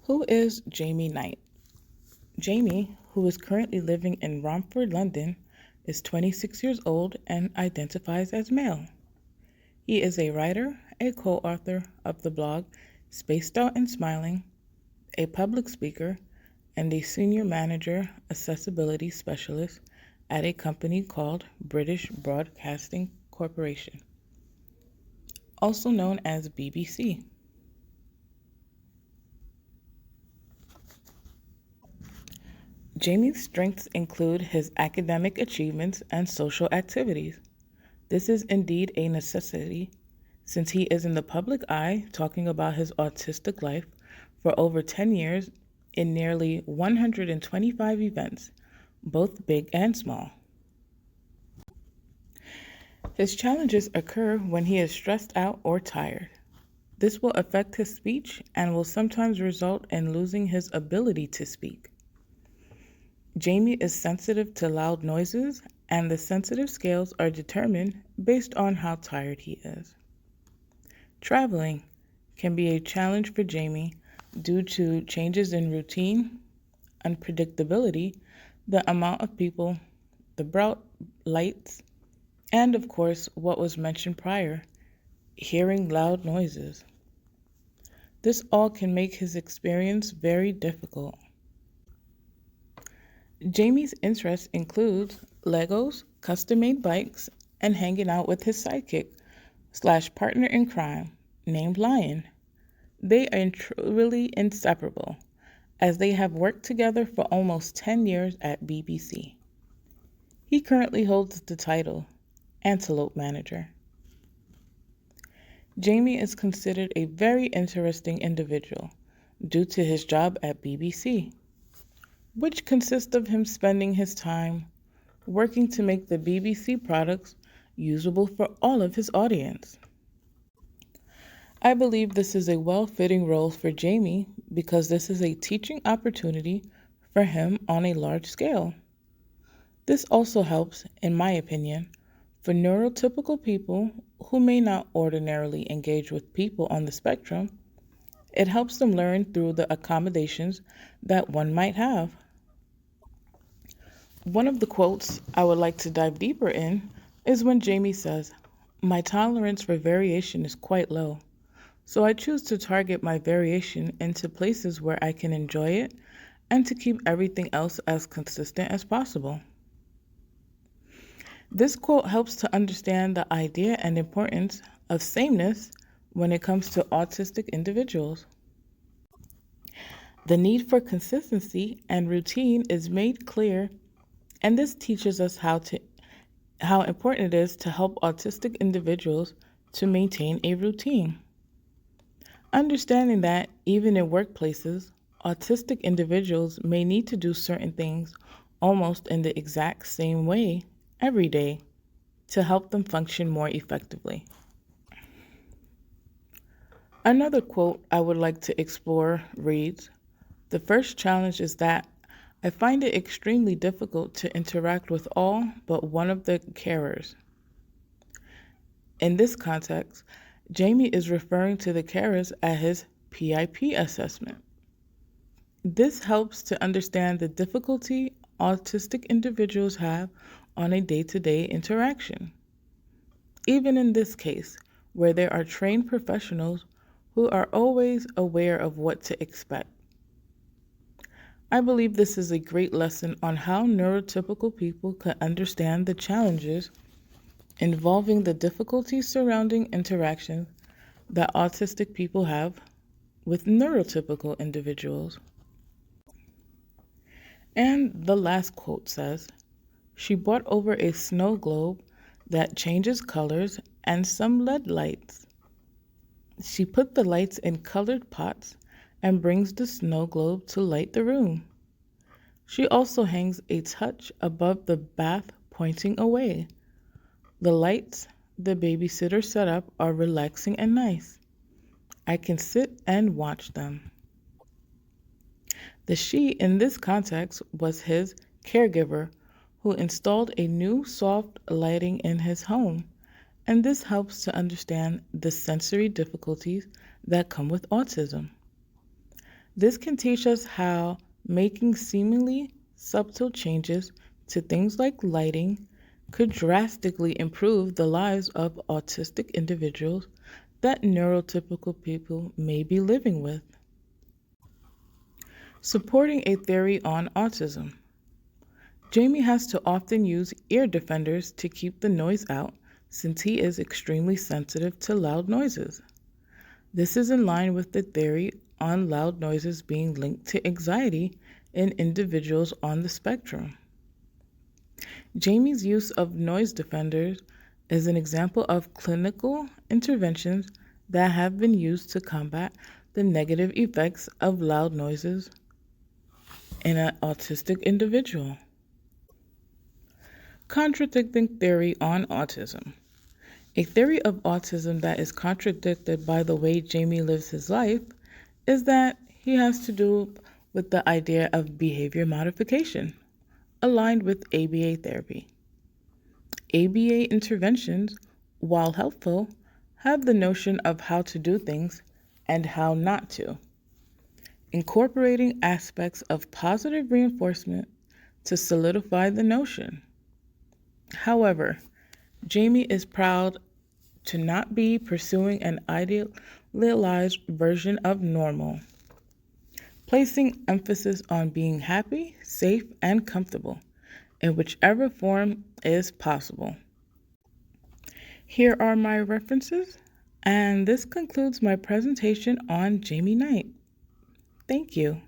Who is Jamie Knight? Jamie, who is currently living in Romford, London, is 26 years old and identifies as male. He is a writer, a co-author of the blog Spaced Out and Smiling, a public speaker, and a senior manager accessibility specialist at a company called British Broadcasting Corporation, also known as BBC. Jamie's strengths include his academic achievements and social activities. This is indeed a necessity since he is in the public eye talking about his autistic life for over 10 years in nearly 125 events, both big and small. His challenges occur when he is stressed out or tired. This will affect his speech and will sometimes result in losing his ability to speak. Jamie is sensitive to loud noises, and the sensitive scales are determined based on how tired he is. Traveling can be a challenge for Jamie due to changes in routine, unpredictability, the amount of people, the bright lights, and of course, what was mentioned prior, hearing loud noises. This all can make his experience very difficult. Jamie's interests include Legos, custom-made bikes, and hanging out with his sidekick/partner in crime named Lion. They are truly inseparable, as they have worked together for almost 10 years at BBC. He currently holds the title Antelope Manager. Jamie is considered a very interesting individual due to his job at BBC, which consists of him spending his time working to make the BBC products usable for all of his audience. I believe this is a well-fitting role for Jamie because this is a teaching opportunity for him on a large scale. This also helps, in my opinion, for neurotypical people who may not ordinarily engage with people on the spectrum. It helps them learn through the accommodations that one might have. One of the quotes I would like to dive deeper in is when Jamie says, "My tolerance for variation is quite low, so I choose to target my variation into places where I can enjoy it and to keep everything else as consistent as possible." This quote helps to understand the idea and importance of sameness when it comes to autistic individuals. The need for consistency and routine is made clear, and this teaches us how important it is to help autistic individuals to maintain a routine. Understanding that even in workplaces, autistic individuals may need to do certain things almost in the exact same way every day to help them function more effectively. Another quote I would like to explore reads, "The first challenge is that I find it extremely difficult to interact with all but one of the carers." In this context, Jamie is referring to the carers at his PIP assessment. This helps to understand the difficulty autistic individuals have on a day-to-day interaction. Even in this case, where there are trained professionals who are always aware of what to expect. I believe this is a great lesson on how neurotypical people can understand the challenges involving the difficulties surrounding interactions that autistic people have with neurotypical individuals. And the last quote says, "She brought over a snow globe that changes colors and some LED lights. She put the lights in colored pots and brings the snow globe to light the room. She also hangs a touch above the bath pointing away. The lights the babysitter set up are relaxing and nice. I can sit and watch them." The she in this context was his caregiver who installed a new soft lighting in his home, and this helps to understand the sensory difficulties that come with autism. This can teach us how making seemingly subtle changes to things like lighting could drastically improve the lives of autistic individuals that neurotypical people may be living with. Supporting a theory on autism. Jamie has to often use ear defenders to keep the noise out since he is extremely sensitive to loud noises. This is in line with the theory on loud noises being linked to anxiety in individuals on the spectrum. Jamie's use of noise defenders is an example of clinical interventions that have been used to combat the negative effects of loud noises in an autistic individual. Contradicting theory on autism. A theory of autism that is contradicted by the way Jamie lives his life is that he has to do with the idea of behavior modification, aligned with ABA therapy. ABA interventions, while helpful, have the notion of how to do things and how not to, incorporating aspects of positive reinforcement to solidify the notion. However, Jamie is proud to not be pursuing an idealized version of normal, placing emphasis on being happy, safe, and comfortable in whichever form is possible. Here are my references, and this concludes my presentation on Jamie Knight. Thank you.